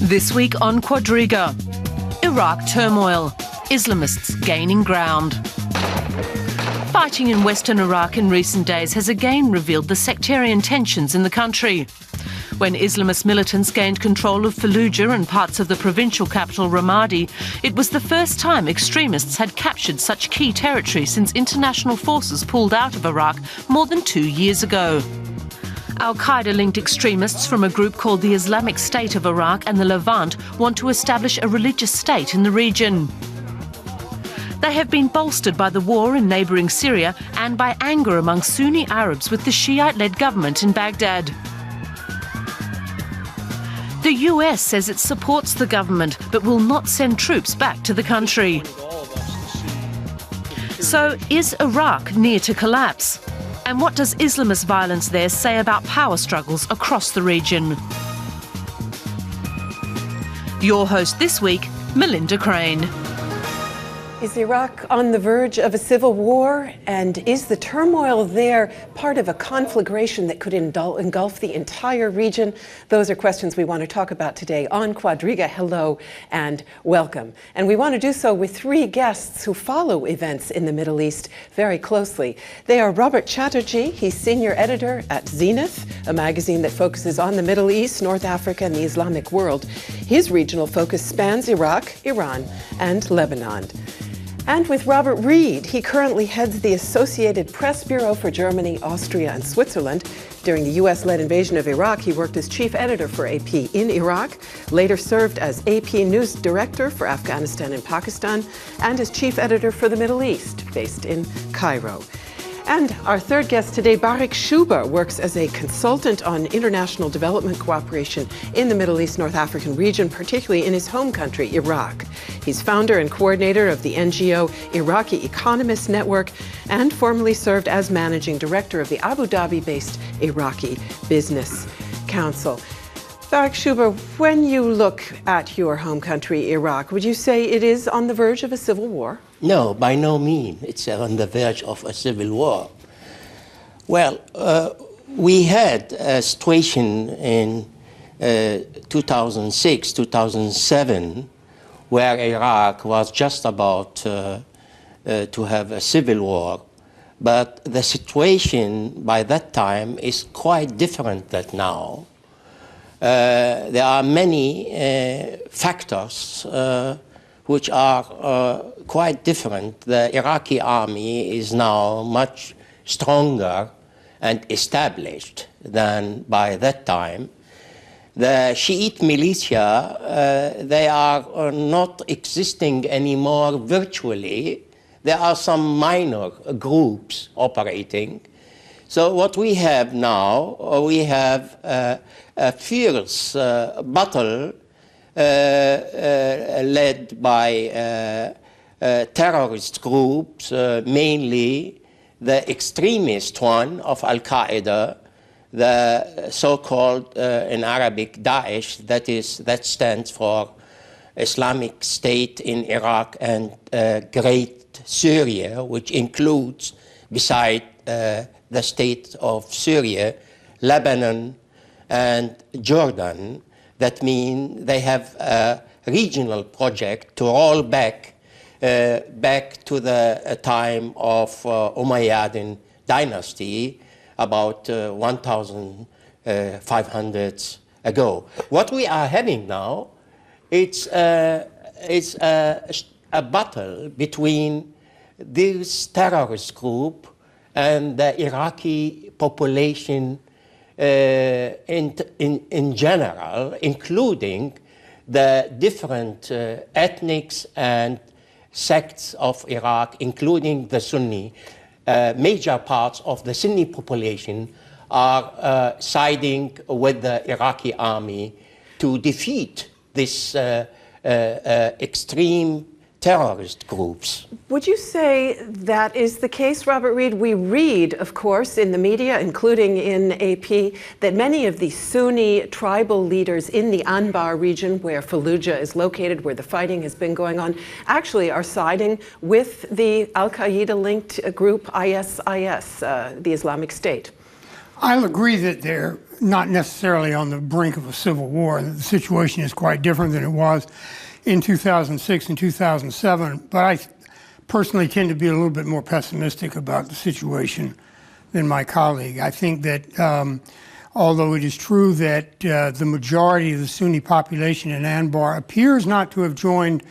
This week on Quadriga, Iraq turmoil, Islamists gaining ground. Fighting in western Iraq in recent days has again revealed the sectarian tensions in the country. When Islamist militants gained control of Fallujah and parts of the provincial capital Ramadi, it was the first time extremists had captured such key territory since international forces pulled out of Iraq more than 2 years ago. Al-Qaeda-linked extremists from a group called the Islamic State of Iraq and the Levant want to establish a religious state in the region. They have been bolstered by the war in neighbouring Syria and by anger among Sunni Arabs with the Shiite-led government in Baghdad. The US says it supports the government but will not send troops back to the country. So, is Iraq near to collapse? And what does Islamist violence there say about power struggles across the region? Your host this week, Melinda Crane. Is Iraq on the verge of a civil war? And is the turmoil there part of a conflagration that could engulf the entire region? Those are questions we want to talk about today on Quadriga. Hello and welcome. And we want to do so with three guests who follow events in the Middle East very closely. They are Robert Chatterjee. He's senior editor at Zenith, a magazine that focuses on the Middle East, North Africa, and the Islamic world. His regional focus spans Iraq, Iran, and Lebanon. And with Robert Reid, he currently heads the Associated Press Bureau for Germany, Austria, and Switzerland. During the US-led invasion of Iraq, he worked as chief editor for AP in Iraq, later served as AP news director for Afghanistan and Pakistan, and as chief editor for the Middle East, based in Cairo. And our third guest today, Barik Schuber, works as a consultant on international development cooperation in the Middle East North African region, particularly in his home country, Iraq. He's founder and coordinator of the NGO Iraqi Economists Network and formerly served as managing director of the Abu Dhabi-based Iraqi Business Council. Barik Schuber, when you look at your home country, Iraq, would you say it is on the verge of a civil war? No, by no means. It's on the verge of a civil war. Well, we had a situation in 2006, 2007, where Iraq was just about to have a civil war. But the situation by that time is quite different than now. There are many factors which are quite different. The Iraqi army is now much stronger and established than by that time. The Shiite militia, they are not existing anymore virtually. There are some minor groups operating. So what we have now, we have a fierce battle led by terrorist groups, mainly the extremist one of Al-Qaeda, the so-called in Arabic Daesh, that stands for Islamic State in Iraq and Great Syria, which includes, beside the state of Syria, Lebanon, and Jordan. That means they have a regional project to roll back to the time of Umayyad dynasty about 1,500 ago. What we are having now, it's a battle between this terrorist group and the Iraqi population in general, including the different ethnics and sects of Iraq, including the Sunni. Major parts of the Sunni population are siding with the Iraqi army to defeat this extreme terrorist groups. Would you say that is the case, Robert Reid? We read, of course, in the media, including in AP, that many of the Sunni tribal leaders in the Anbar region, where Fallujah is located, where the fighting has been going on, actually are siding with the Al-Qaeda-linked group ISIS, the Islamic State. I'll agree that they're not necessarily on the brink of a civil war. The situation is quite different than it was in 2006 and 2007, but I personally tend to be a little bit more pessimistic about the situation than my colleague. I think that although it is true that the majority of the Sunni population in Anbar appears not to have joined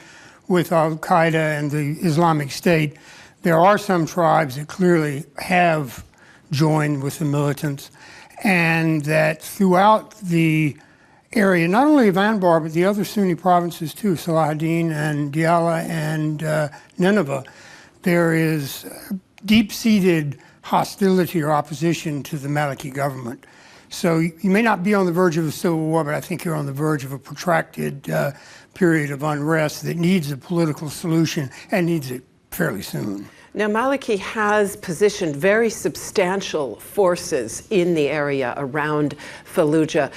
with al-Qaeda and the Islamic State, there are some tribes that clearly have joined with the militants, and that throughout the area, not only of Anbar, but the other Sunni provinces too, Salahuddin and Diyala and Nineveh, there is deep-seated hostility or opposition to the Maliki government. So you may not be on the verge of a civil war, but I think you're on the verge of a protracted period of unrest that needs a political solution and needs it fairly soon. Now, Maliki has positioned very substantial forces in the area around Fallujah.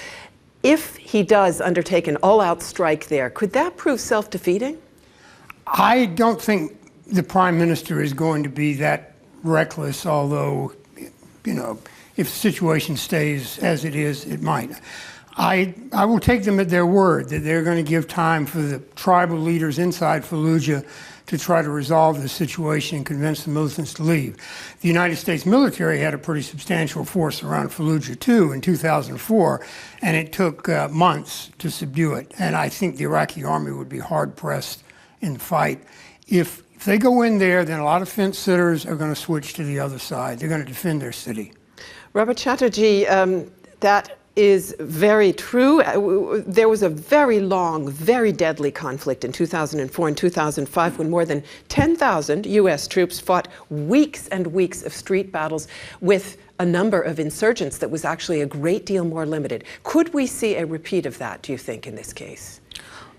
If he does undertake an all-out strike there, could that prove self-defeating? I don't think the Prime Minister is going to be that reckless, although, you know, if the situation stays as it is, it might. I will take them at their word that they're going to give time for the tribal leaders inside Fallujah to try to resolve the situation and convince the militants to leave. The United States military had a pretty substantial force around Fallujah too in 2004, and it took months to subdue it. And I think the Iraqi army would be hard-pressed in the fight. If they go in there, then a lot of fence-sitters are going to switch to the other side. They're going to defend their city. Robert Chatterjee, that is very true. There was a very long, very deadly conflict in 2004 and 2005 when more than 10,000 U.S. troops fought weeks and weeks of street battles with a number of insurgents that was actually a great deal more limited. Could we see a repeat of that, do you think, in this case?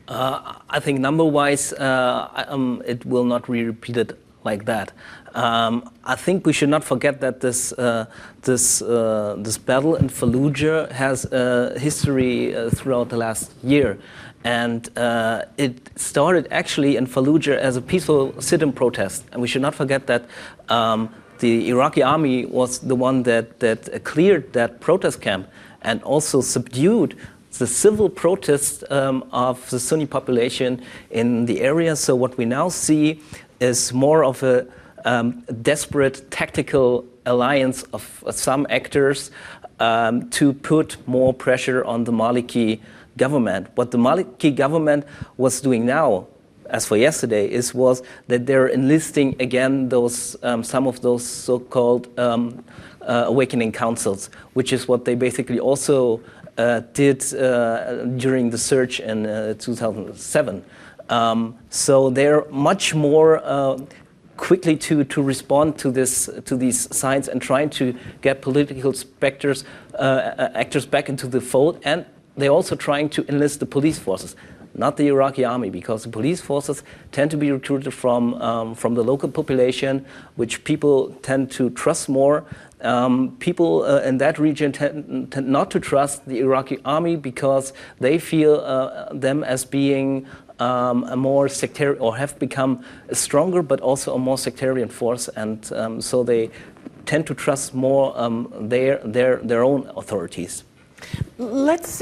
I think number-wise, it will not be repeated like that. I think we should not forget that this battle in Fallujah has a history throughout the last year, and it started actually in Fallujah as a peaceful sit-in protest. And we should not forget that the Iraqi army was the one that cleared that protest camp and also subdued the civil protests of the Sunni population in the area. So what we now see is more of a desperate tactical alliance of some actors to put more pressure on the Maliki government. What the Maliki government was doing now, as for yesterday, was that they're enlisting again those some of those so-called awakening councils, which is what they basically also did during the surge in 2007. So they're much more quickly to respond to these signs and trying to get political actors back into the fold, and they're also trying to enlist the police forces, not the Iraqi army, because the police forces tend to be recruited from the local population, which people tend to trust more. People in that region tend not to trust the Iraqi army because they feel them as being a more sectarian, or have become a stronger but also a more sectarian force, and so they tend to trust more their own authorities. Let's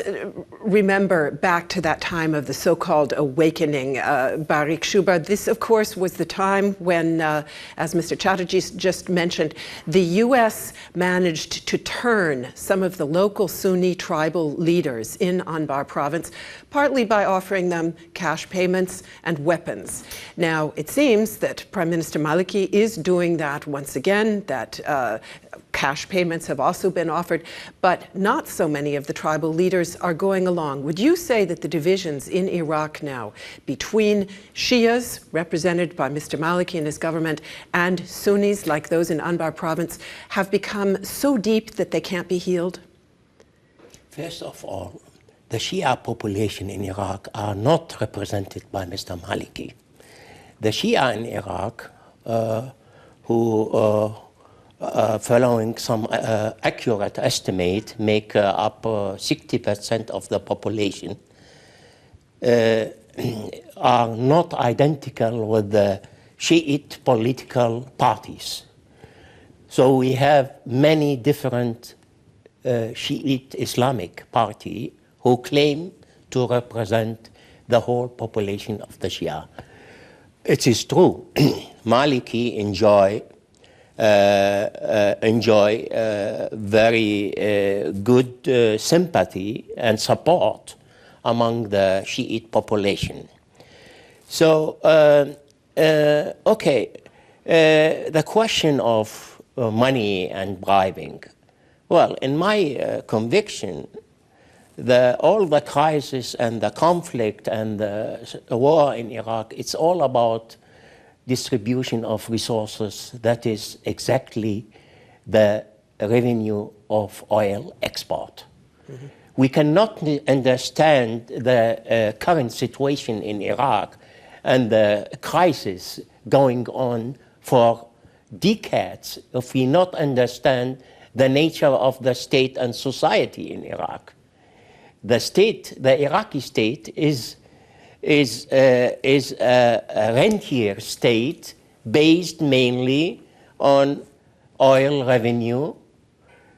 remember back to that time of the so-called awakening, Barik Schuber. This, of course, was the time when, as Mr. Chatterjee just mentioned, the U.S. managed to turn some of the local Sunni tribal leaders in Anbar province, partly by offering them cash payments and weapons. Now, it seems that Prime Minister Maliki is doing that once again, that cash payments have also been offered, but not so many of the tribal leaders are going along. Would you say that the divisions in Iraq now between Shias, represented by Mr. Maliki and his government, and Sunnis, like those in Anbar province, have become so deep that they can't be healed? First of all, the Shia population in Iraq are not represented by Mr. Maliki. The Shia in Iraq, who following some accurate estimate, make up 60% of the population, are not identical with the Shiite political parties. So we have many different Shiite Islamic party who claim to represent the whole population of the Shia. It is true, Maliki enjoy very good sympathy and support among the Shiite population. So, the question of money and bribing. Well, in my conviction, all the crisis and the conflict and the war in Iraq, it's all about distribution of resources. That is exactly the revenue of oil export. Mm-hmm. We cannot understand the current situation in Iraq and the crisis going on for decades if we not understand the nature of the state and society in Iraq. The state, the Iraqi state, is a rentier state based mainly on oil revenue.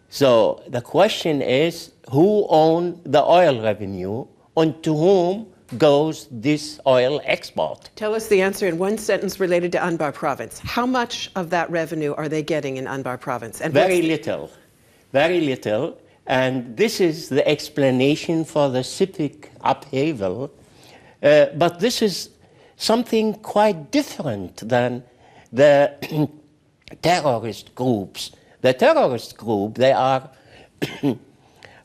So the question is, who owns the oil revenue and to whom goes this oil export? Tell us the answer in one sentence related to Anbar province. How much of that revenue are they getting in Anbar province? And very little, very little. And this is the explanation for the civic upheaval. But this is something quite different than the terrorist groups. The terrorist group, they are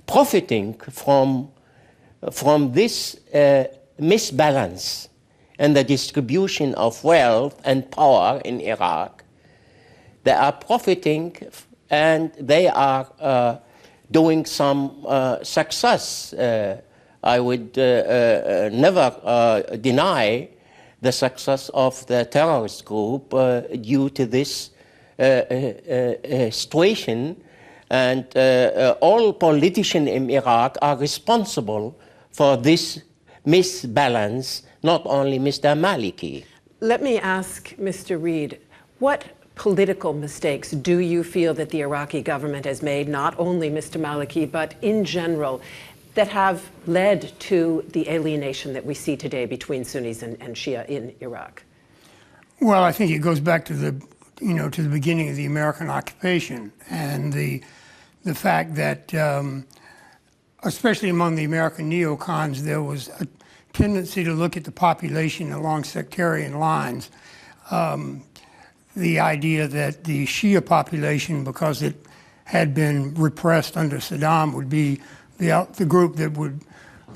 profiting from this misbalance and the distribution of wealth and power in Iraq. They are profiting and they are doing some success. I would never deny the success of the terrorist group due to this situation, and all politicians in Iraq are responsible for this misbalance, not only Mr. Maliki. Let me ask Mr. Reid, what political mistakes do you feel that the Iraqi government has made, not only Mr. Maliki, but in general, that have led to the alienation that we see today between Sunnis and Shia in Iraq? Well, I think it goes back to the beginning of the American occupation and the fact that, especially among the American neocons, there was a tendency to look at the population along sectarian lines. The idea that the Shia population, because it had been repressed under Saddam, would be the group that would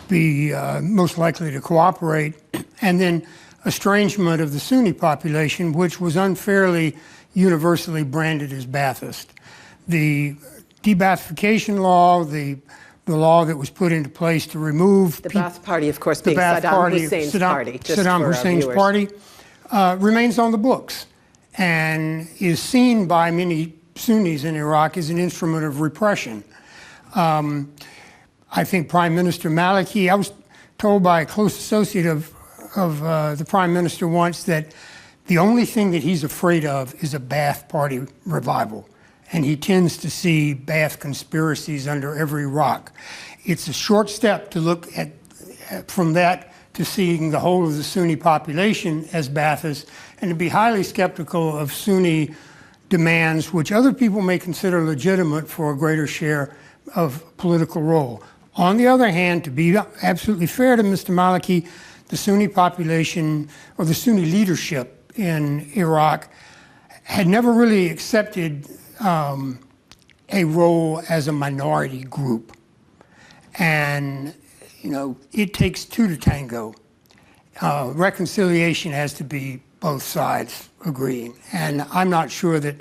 be most likely to cooperate, and then estrangement of the Sunni population, which was unfairly universally branded as Ba'athist. The de-Ba'athification law, the law that was put into place to remove the Ba'ath Party, of course, being Saddam Hussein's party. Saddam Hussein's party remains on the books and is seen by many Sunnis in Iraq as an instrument of repression. I think Prime Minister Maliki, I was told by a close associate of the Prime Minister once that the only thing that he's afraid of is a Ba'ath Party revival. And he tends to see Ba'ath conspiracies under every rock. It's a short step to look at from that to seeing the whole of the Sunni population as Ba'athists, and to be highly skeptical of Sunni demands, which other people may consider legitimate for a greater share of political role. On the other hand, to be absolutely fair to Mr. Maliki, the Sunni population, or the Sunni leadership in Iraq, had never really accepted a role as a minority group. And, it takes two to tango. Reconciliation has to be both sides agreeing. And I'm not sure that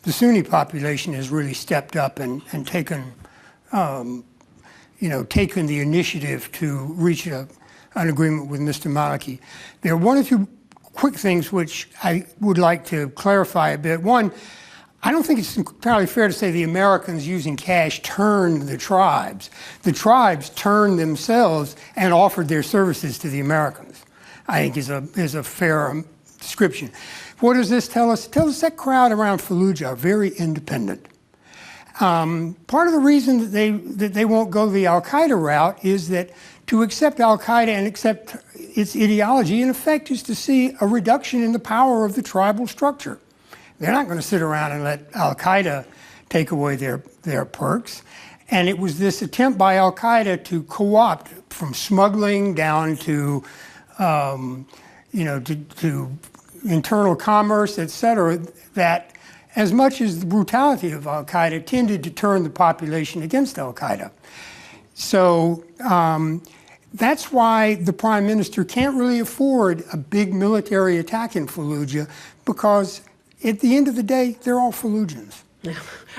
the Sunni population has really stepped up and taken taken the initiative to reach an agreement with Mr. Maliki. There are one or two quick things which I would like to clarify a bit. One, I don't think it's entirely fair to say the Americans using cash turned the tribes. The tribes turned themselves and offered their services to the Americans, I think is a fair description. What does this tell us? It tells us that crowd around Fallujah are very independent. Part of the reason that they won't go the Al-Qaeda route is that to accept Al-Qaeda and accept its ideology, in effect, is to see a reduction in the power of the tribal structure. They're not going to sit around and let Al-Qaeda take away their perks. And it was this attempt by Al-Qaeda to co-opt from smuggling down to, to internal commerce, et cetera, that as much as the brutality of Al-Qaeda tended to turn the population against Al-Qaeda. So that's why the prime minister can't really afford a big military attack in Fallujah, because at the end of the day, they're all Fallujans.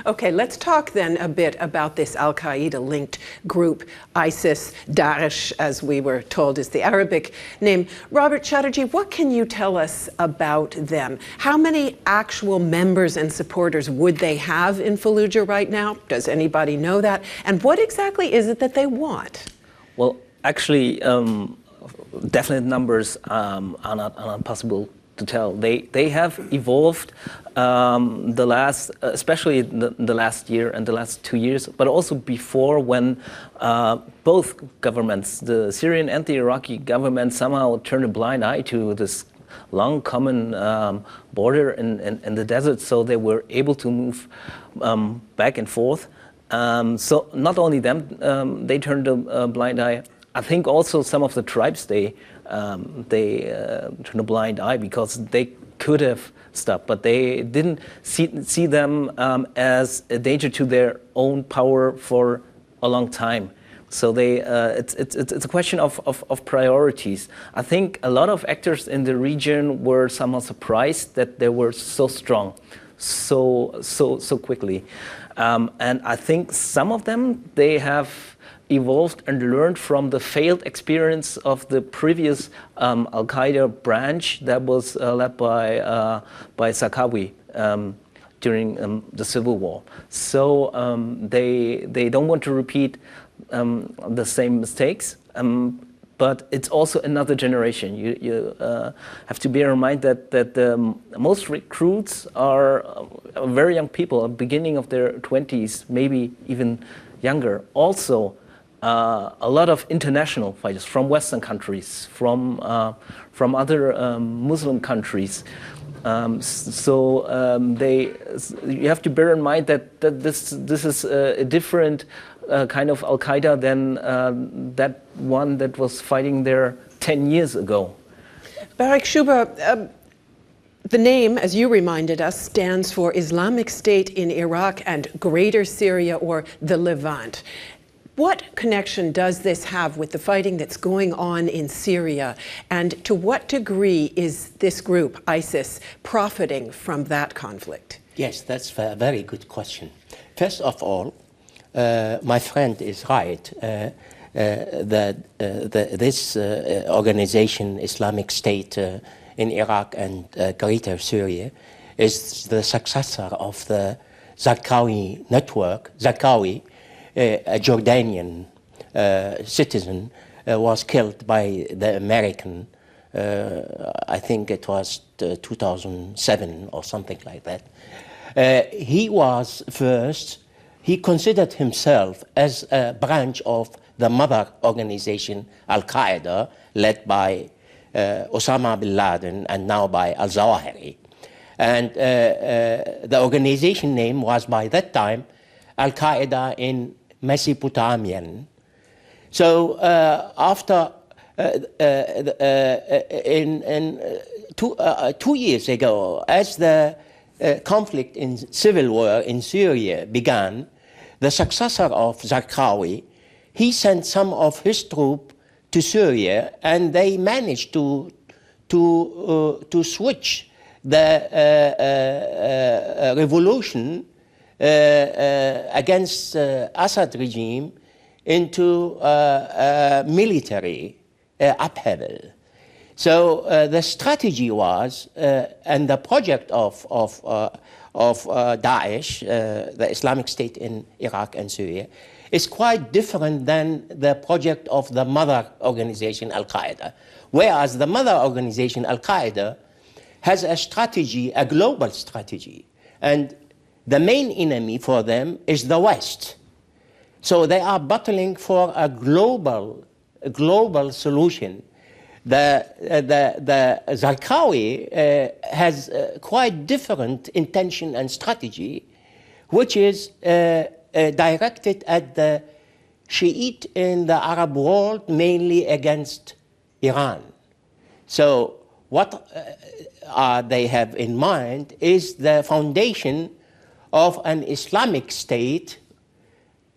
Okay, let's talk then a bit about this Al-Qaeda-linked group, ISIS, Daesh, as we were told is the Arabic name. Robert Chatterjee, what can you tell us about them? How many actual members and supporters would they have in Fallujah right now? Does anybody know that? And what exactly is it that they want? Well, actually, definite numbers are not possible to tell. They have evolved especially the last year and the last 2 years, but also before, when both governments, the Syrian and the Iraqi government, somehow turned a blind eye to this long common border in the desert, so they were able to move back and forth. So not only them, they turned a blind eye. I think also some of the tribes, they turned a blind eye because they could have stopped, but they didn't see them as a danger to their own power for a long time. So it's a question of priorities. I think a lot of actors in the region were somehow surprised that they were so strong, so quickly, and I think some of them, they have evolved and learned from the failed experience of the previous Al-Qaeda branch that was led by Zarqawi during the civil war. So they don't want to repeat the same mistakes, but it's also another generation. You have to bear in mind that most recruits are very young people, beginning of their 20s, maybe even younger. Also, a lot of international fighters from Western countries, from other Muslim countries. You have to bear in mind that this is a different kind of Al-Qaeda than that one that was fighting there 10 years ago. Barik Schuber, the name, as you reminded us, stands for Islamic State in Iraq and Greater Syria, or the Levant. What connection does this have with the fighting that's going on in Syria? And to what degree is this group, ISIS, profiting from that conflict? Yes, that's a very good question. First of all, my friend is right that this organization, Islamic State in Iraq and Greater Syria, is the successor of the Zarqawi network. Zarqawi, a Jordanian citizen, was killed by the American, I think it was 2007 or something like that. He considered himself as a branch of the mother organization Al-Qaeda, led by Osama bin Laden and now by al-Zawahiri. And the organization name was by that time Al-Qaeda in Mesopotamian. So after 2 years ago, as the conflict in civil war in Syria began, the successor of Zarqawi, he sent some of his troops to Syria, and they managed to switch the revolution against Assad regime into military upheaval. So the strategy was, and the project of Daesh, the Islamic State in Iraq and Syria, is quite different than the project of the mother organization Al-Qaeda. Whereas the mother organization Al-Qaeda has a strategy, a global strategy, and the main enemy for them is the West. So they are battling for a global solution. The Zarqawi has quite different intention and strategy, which is directed at the Shiite in the Arab world, mainly against Iran. So what they have in mind is the foundation of an Islamic state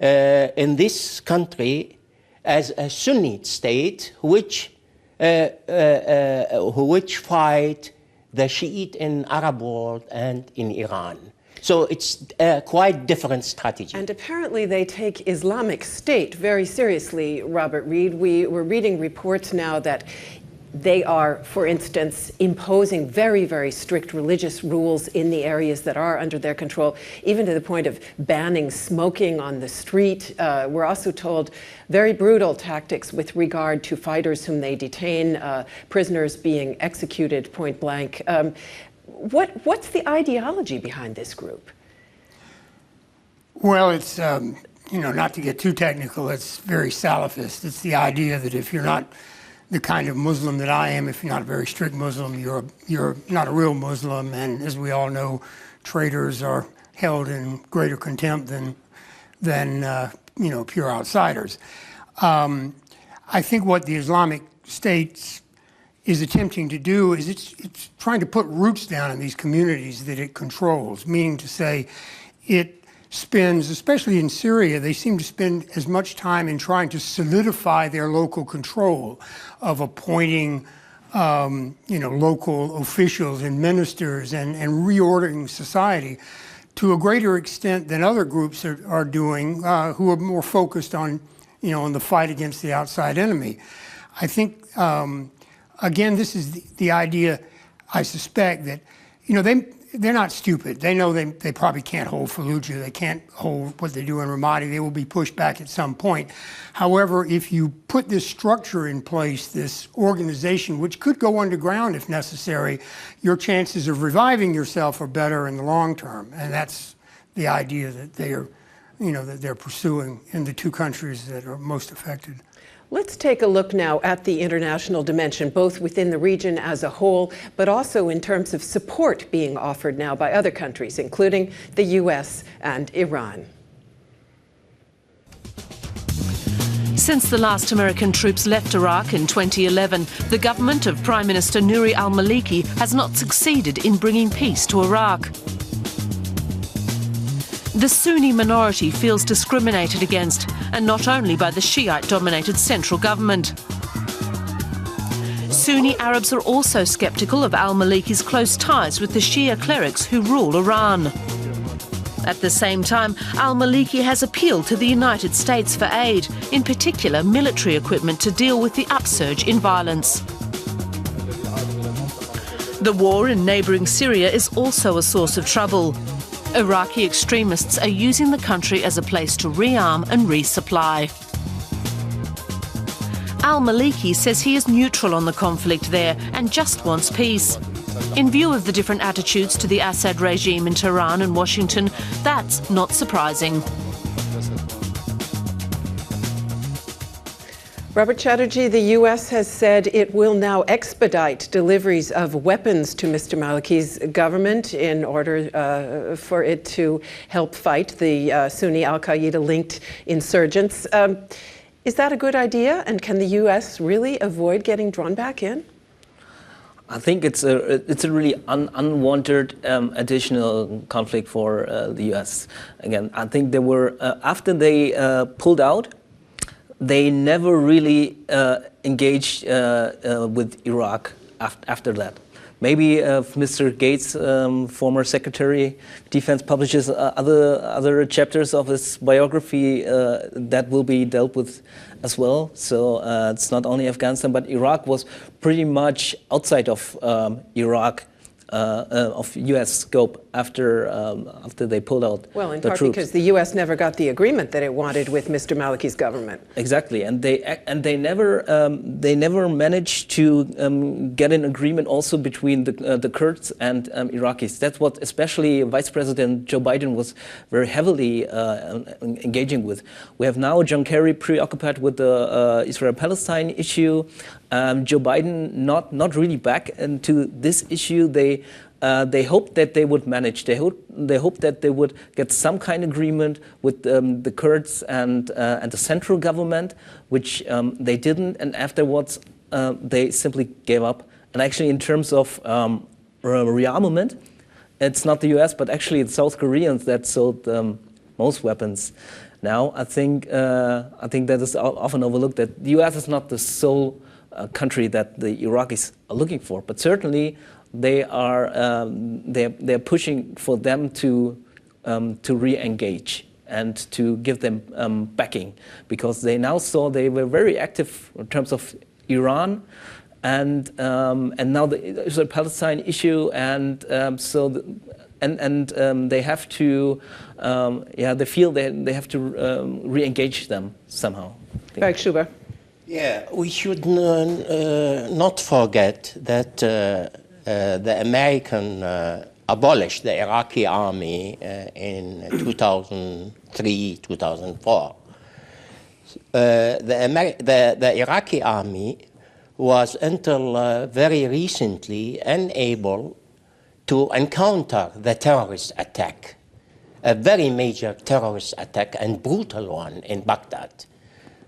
in this country as a Sunni state which fight the Shiite in Arab world and in Iran. So it's a quite different strategy. And apparently they take Islamic State very seriously, Robert Reid. We're reading reports now that they are, for instance, imposing very, very strict religious rules in the areas that are under their control, even to the point of banning smoking on the street. We're also told very brutal tactics with regard to fighters whom they detain, prisoners being executed point blank. What's the ideology behind this group? Well, it's, not to get too technical, it's very Salafist. It's the idea that if you're not the kind of Muslim that I am, if you're not a very strict Muslim, you're not a real Muslim. And as we all know, traitors are held in greater contempt than pure outsiders. I think what the Islamic State is attempting to do is it's trying to put roots down in these communities that it controls, meaning to say it spends, especially in Syria, they seem to spend as much time in trying to solidify their local control of appointing local officials and ministers and reordering society to a greater extent than other groups are doing who are more focused on, on the fight against the outside enemy. I think, again, this is the idea, I suspect, that, they're not stupid. They know they probably can't hold Fallujah. They can't hold what they do in Ramadi. They will be pushed back at some point. However, if you put this structure in place, this organization, which could go underground if necessary, your chances of reviving yourself are better in the long term. And that's the idea that they're pursuing in the two countries that are most affected. Let's take a look now at the international dimension, both within the region as a whole, but also in terms of support being offered now by other countries, including the US and Iran. Since the last American troops left Iraq in 2011, the government of Prime Minister Nouri al-Maliki has not succeeded in bringing peace to Iraq. The Sunni minority feels discriminated against, and not only by the Shiite-dominated central government. Sunni Arabs are also sceptical of al-Maliki's close ties with the Shia clerics who rule Iran. At the same time, al-Maliki has appealed to the United States for aid, in particular military equipment to deal with the upsurge in violence. The war in neighbouring Syria is also a source of trouble. Iraqi extremists are using the country as a place to rearm and resupply. Al-Maliki says he is neutral on the conflict there and just wants peace. In view of the different attitudes to the Assad regime in Tehran and Washington, that's not surprising. Robert Chatterjee, the U.S. has said it will now expedite deliveries of weapons to Mr. Maliki's government in order for it to help fight the Sunni al-Qaeda-linked insurgents. Is that a good idea? And can the U.S. really avoid getting drawn back in? I think it's a really unwanted additional conflict for the U.S. Again, I think they were, after they pulled out, they never really engaged with Iraq after that. Maybe if Mr. Gates, former Secretary of Defense, publishes other chapters of his biography, that will be dealt with as well. So it's not only Afghanistan, but Iraq was pretty much outside of Iraq U.S. scope after they pulled out well, in the part troops. because the U.S. never got the agreement that it wanted with Mr. Maliki's government. Exactly, and they never managed to get an agreement also between the Kurds and Iraqis. That's what especially Vice President Joe Biden was very heavily engaging with. We have now John Kerry preoccupied with the Israel-Palestine issue. Joe Biden not really back into this issue. They hoped that they would manage. They hoped that they would get some kind of agreement with the Kurds and the central government, which they didn't. And afterwards, they simply gave up. And actually, in terms of rearmament, it's not the U.S., but actually the South Koreans that sold most weapons. Now, I think that is often overlooked that the U.S. is not the sole country that the Iraqis are looking for, but certainly they are they're pushing for them to re-engage and to give them backing, because they now saw they were very active in terms of Iran and now the Israel-Palestine issue, and they have to they feel that they have to re-engage them somehow. Barik Schuber. Yeah, we should not forget that the American abolished the Iraqi army in 2003, 2004. The Iraqi army was until very recently unable to encounter the terrorist attack, a very major terrorist attack and brutal one in Baghdad.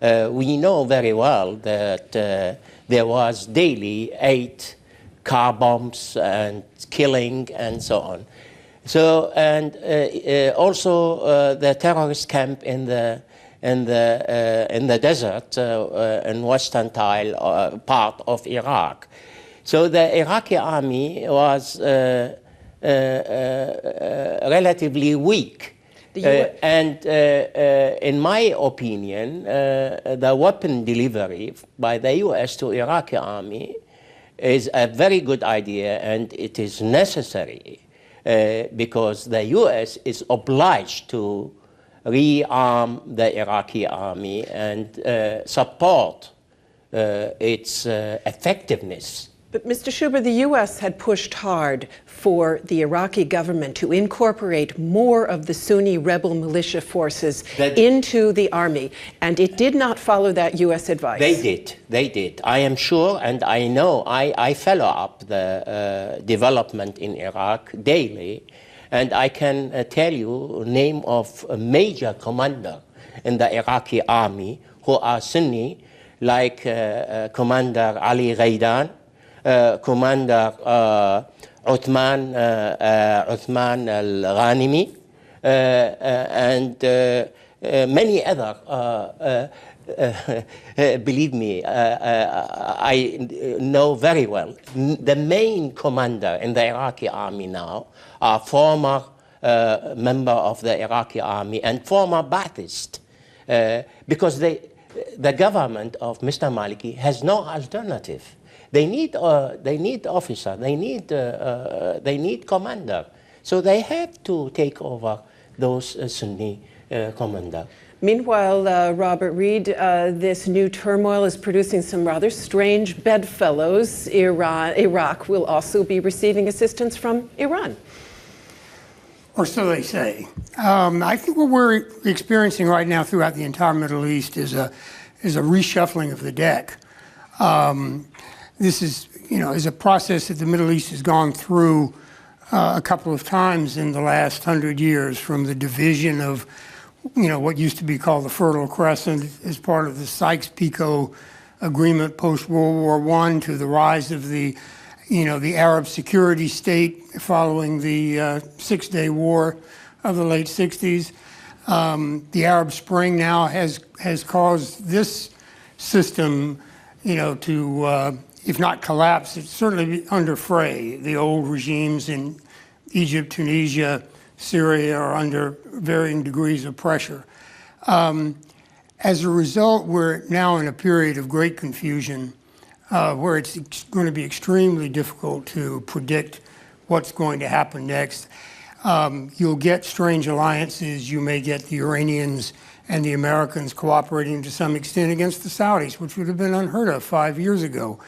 We know very well that there was daily 8 car bombs and killing and so on. So, and also the terrorist camp in the desert in western part of Iraq. So the Iraqi army was relatively weak. In my opinion, the weapon delivery by the U.S. to Iraqi army is a very good idea, and it is necessary because the U.S. is obliged to rearm the Iraqi army and support its effectiveness. But Mr. Schuber, the U.S. had pushed hard for the Iraqi government to incorporate more of the Sunni rebel militia forces into the army, and it did not follow that U.S. advice. They did. I am sure, and I know, I follow up the development in Iraq daily, and I can tell you name of a major commander in the Iraqi army who are Sunni, like Commander Ali Ghaidan, Commander Uthman al-Ghanimi, and many other. Believe me, I know very well. The main commander in the Iraqi army now are former member of the Iraqi army and former Ba'athist, because the government of Mr. Maliki has no alternative. They need officer. They need commander. So they have to take over those Sunni commander. Meanwhile, Robert Reid, this new turmoil is producing some rather strange bedfellows. Iraq will also be receiving assistance from Iran. Or so they say. I think what we're experiencing right now throughout the entire Middle East is a reshuffling of the deck. This is a process that the Middle East has gone through a couple of times in the last 100 years, from the division of what used to be called the Fertile Crescent as part of the Sykes-Picot Agreement post-World War I, to the rise of the Arab security state following the Six-Day War of the late 60s. The Arab Spring now has caused this system, to, if not collapse, it's certainly under fray. The old regimes in Egypt, Tunisia, Syria are under varying degrees of pressure. As a result, we're now in a period of great confusion where it's going to be extremely difficult to predict what's going to happen next. You'll get strange alliances. You may get the Iranians and the Americans cooperating to some extent against the Saudis, which would have been unheard of 5 years ago.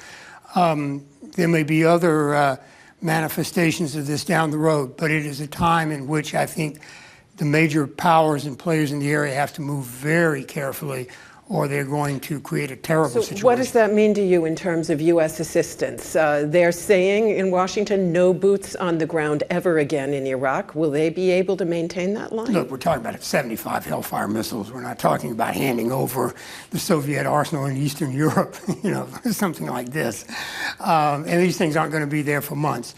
There may be other manifestations of this down the road, but it is a time in which I think the major powers and players in the area have to move very carefully, or they're going to create a terrible situation. So what does that mean to you in terms of U.S. assistance? They're saying in Washington, no boots on the ground ever again in Iraq. Will they be able to maintain that line? Look, we're talking about 75 Hellfire missiles. We're not talking about handing over the Soviet arsenal in Eastern Europe, something like this. And these things aren't going to be there for months.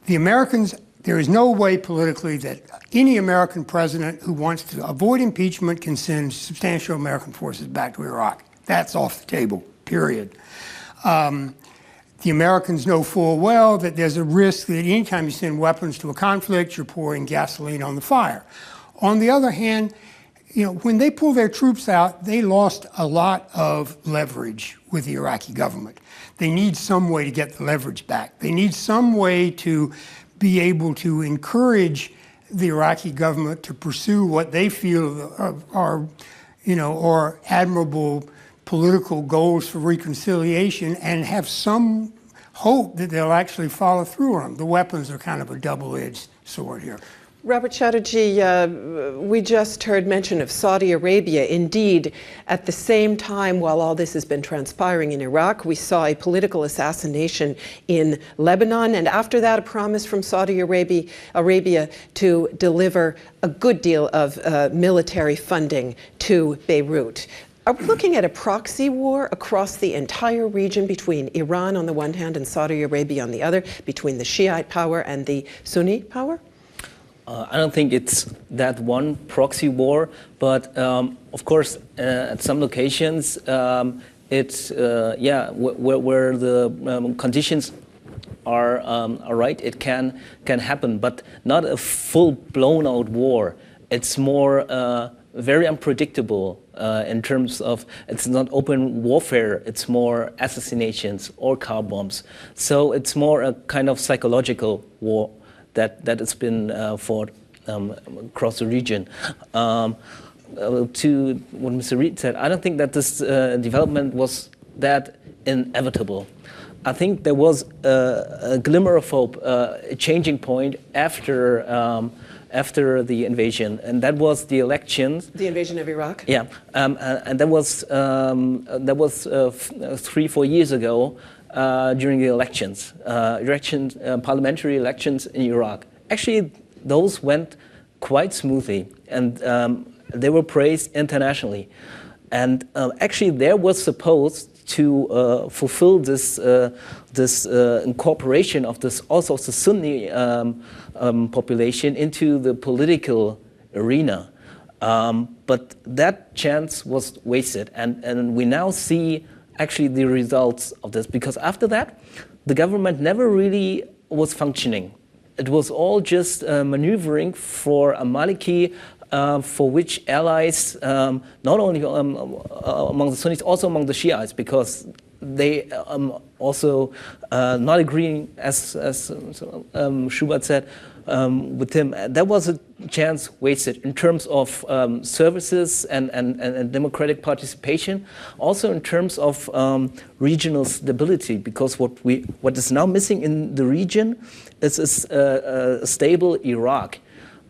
The Americans, there is no way politically that any American president who wants to avoid impeachment can send substantial American forces back to Iraq. That's off the table, period. The Americans know full well that there's a risk that anytime you send weapons to a conflict, you're pouring gasoline on the fire. On the other hand, when they pull their troops out, they lost a lot of leverage with the Iraqi government. They need some way to get the leverage back. They need some way to be able to encourage the Iraqi government to pursue what they feel are admirable political goals for reconciliation, and have some hope that they'll actually follow through on them. The weapons are kind of a double-edged sword here. Robert Chatterjee, we just heard mention of Saudi Arabia. Indeed, at the same time, while all this has been transpiring in Iraq, we saw a political assassination in Lebanon, and after that, a promise from Saudi Arabia to deliver a good deal of military funding to Beirut. Are we looking at a proxy war across the entire region between Iran on the one hand and Saudi Arabia on the other, between the Shiite power and the Sunni power? I don't think it's that one proxy war, but of course, at some locations, it's where the conditions are right, it can happen, but not a full blown out war. It's more very unpredictable in terms of, it's not open warfare, it's more assassinations or car bombs. So it's more a kind of psychological war that has been fought across the region. To what Mr. Reid said, I don't think that this development was that inevitable. I think there was a glimmer of hope, a changing point after the invasion, and that was the elections. The invasion of Iraq? Yeah, and that was 3-4 years ago. During the elections, parliamentary elections in Iraq. Actually, those went quite smoothly, and they were praised internationally. And actually, there was supposed to fulfill this incorporation of this also the Sunni population into the political arena. But that chance was wasted, and we now see actually the results of this, because after that, the government never really was functioning. It was all just maneuvering for a Maliki, for which allies, not only among the Sunnis, also among the Shiites, because they also not agreeing, as Schubert said, with him. That was a chance wasted in terms of services and democratic participation, also in terms of regional stability, because what is now missing in the region is a stable Iraq.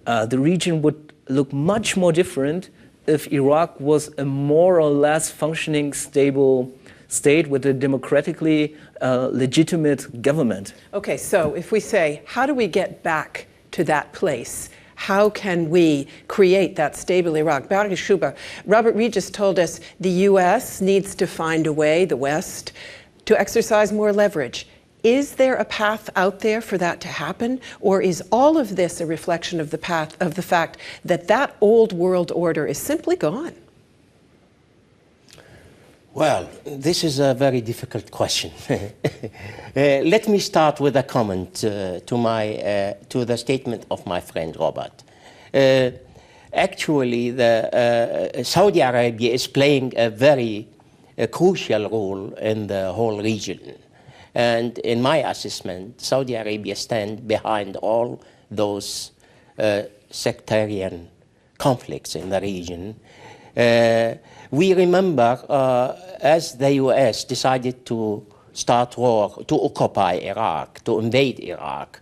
The region would look much more different if Iraq was a more or less functioning, stable state with a democratically legitimate government. Okay, so if we say, how do we get back to that place? How can we create that stable Iraq? Barik Schuber, Robert Reid just told us the U.S. needs to find a way, the West, to exercise more leverage. Is there a path out there for that to happen? Or is all of this a reflection of the fact that that old world order is simply gone? Well, this is a very difficult question. Let me start with a comment to the statement of my friend Robert. Actually, Saudi Arabia is playing a very crucial role in the whole region. And in my assessment, Saudi Arabia stands behind all those sectarian conflicts in the region. We remember as the US decided to start war, to occupy Iraq, to invade Iraq,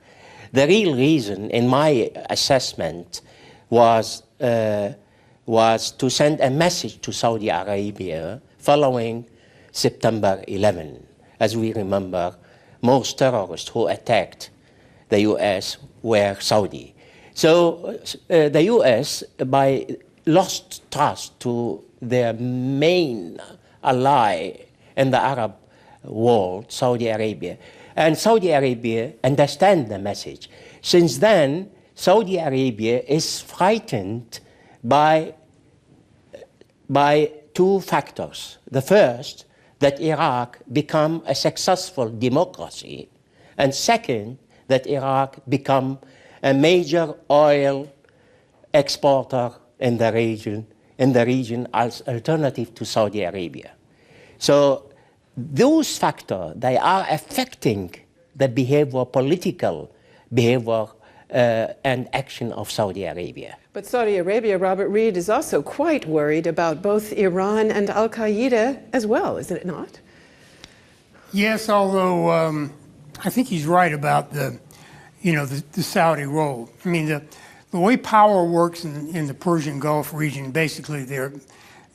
the real reason, in my assessment, was to send a message to Saudi Arabia following September 11. As we remember, most terrorists who attacked the US were Saudi. So the US, by lost trust to their main ally in the Arab world, Saudi Arabia, and Saudi Arabia understand the message. Since then, Saudi Arabia is frightened by two factors. The first, that Iraq become a successful democracy, and second, that Iraq become a major oil exporter in the region as alternative to Saudi Arabia. So those factors, they are affecting the behavior, political behavior and action of Saudi Arabia. But Saudi Arabia, Robert Reid, is also quite worried about both Iran and Al-Qaeda as well, isn't it not? Yes, although I think he's right about the Saudi role. I mean, the way power works in the Persian Gulf region, basically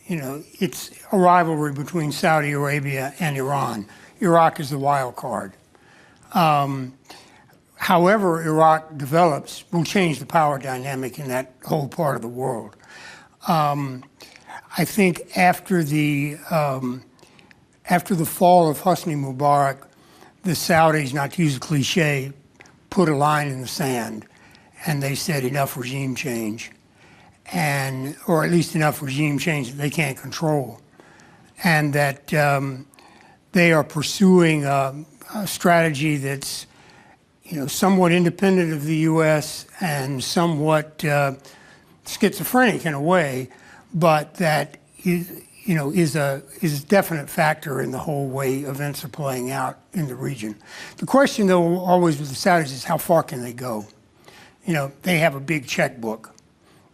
it's a rivalry between Saudi Arabia and Iran. Iraq is the wild card. However Iraq develops will change the power dynamic in that whole part of the world. I think after the fall of Hosni Mubarak, the Saudis, not to use a cliche, put a line in the sand, and they said enough regime change, or at least enough regime change that they can't control, and that they are pursuing a strategy that's somewhat independent of the U.S. and somewhat schizophrenic in a way, but that is a definite factor in the whole way events are playing out in the region. The question, though, always with the Saudis is how far can they go? They have a big checkbook.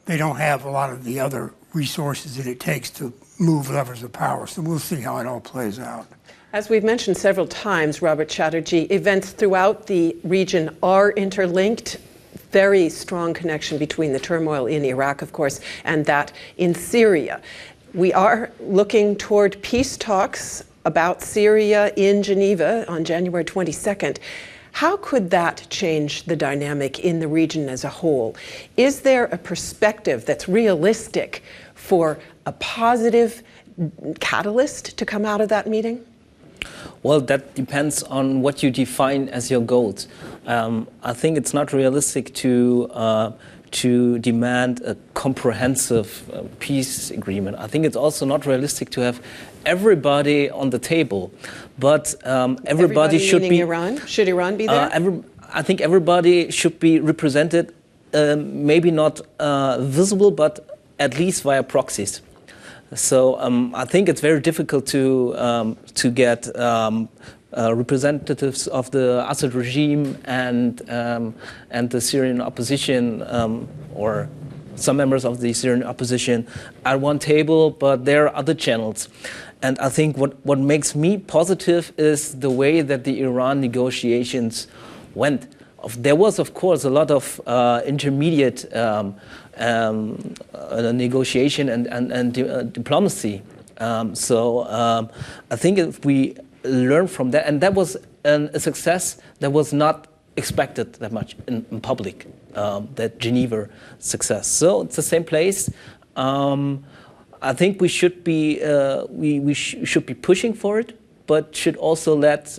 They don't have a lot of the other resources that it takes to move levers of power. So we'll see how it all plays out. As we've mentioned several times, Robert Chatterjee, events throughout the region are interlinked. Very strong connection between the turmoil in Iraq, of course, and that in Syria. We are looking toward peace talks about Syria in Geneva on January 22nd. How could that change the dynamic in the region as a whole? Is there a perspective that's realistic for a positive catalyst to come out of that meeting? Well, that depends on what you define as your goals. I think it's not realistic to demand a comprehensive peace agreement. I think it's also not realistic to have everybody on the table, but everybody should be. Iran? Should Iran be there? I think everybody should be represented, maybe not visible, but at least via proxies. So I think it's very difficult to get representatives of the Assad regime and the Syrian opposition or some members of the Syrian opposition at one table, but there are other channels. And I think what makes me positive is the way that the Iran negotiations went. There was, of course, a lot of intermediate negotiation and diplomacy. So I think if we learn from that, and that was a success that was not expected that much in public, that Geneva success. So it's the same place. I think we should be should be pushing for it, but should also let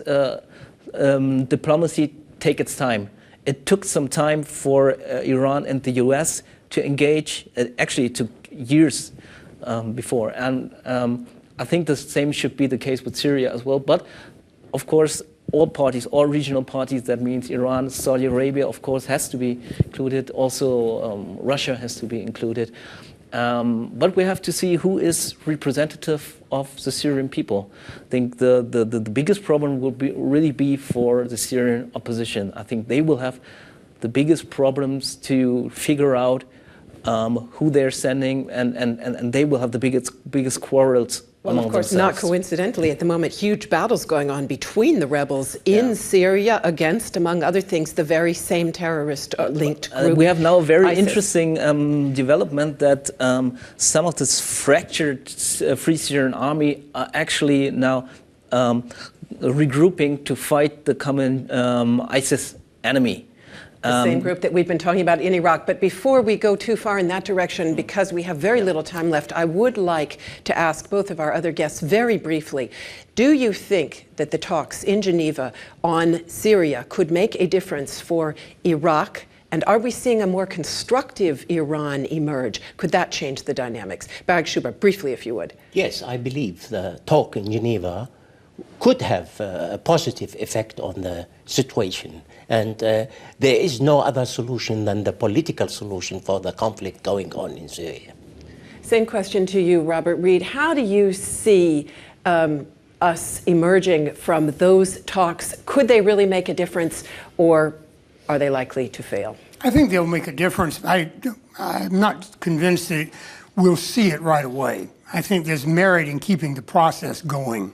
diplomacy take its time. It took some time for Iran and the US to engage. Actually, it took years before, and I think the same should be the case with Syria as well. But of course, all parties, all regional parties, that means Iran, Saudi Arabia, of course, has to be included. Also, Russia has to be included. But we have to see who is representative of the Syrian people. I think the biggest problem will really be for the Syrian opposition. I think they will have the biggest problems to figure out who they're sending, and they will have the biggest quarrels. Well, of course, not coincidentally, at the moment, huge battles going on between the rebels in Syria against, among other things, the very same terrorist-linked group. We have now a very ISIS. interesting development that some of this fractured Free Syrian Army are actually now regrouping to fight the common ISIS enemy. The same group that we've been talking about in Iraq. But before we go too far in that direction, because we have very little time left, I would like to ask both of our other guests very briefly, do you think that the talks in Geneva on Syria could make a difference for Iraq? And are we seeing a more constructive Iran emerge? Could that change the dynamics? Barik Schuber, briefly, if you would. Yes, I believe the talk in Geneva could have a positive effect on the situation. And there is no other solution than the political solution for the conflict going on in Syria. Same question to you, Robert Reid. How do you see us emerging from those talks? Could they really make a difference, or are they likely to fail? I think they'll make a difference. I'm not convinced that we'll see it right away. I think there's merit in keeping the process going.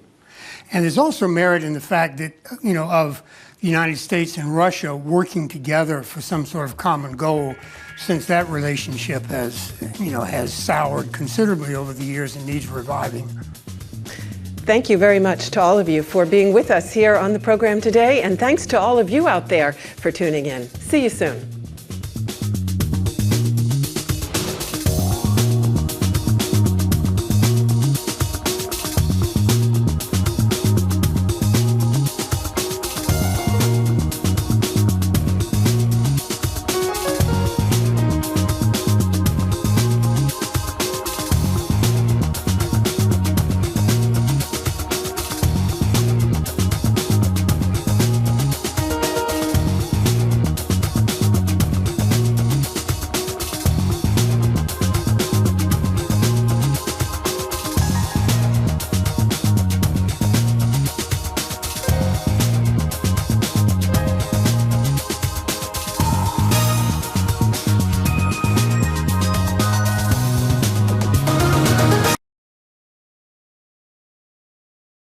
And there's also merit in the fact that, of the United States and Russia working together for some sort of common goal, since that relationship has soured considerably over the years and needs reviving. Thank you very much to all of you for being with us here on the program today, and thanks to all of you out there for tuning in. See you soon.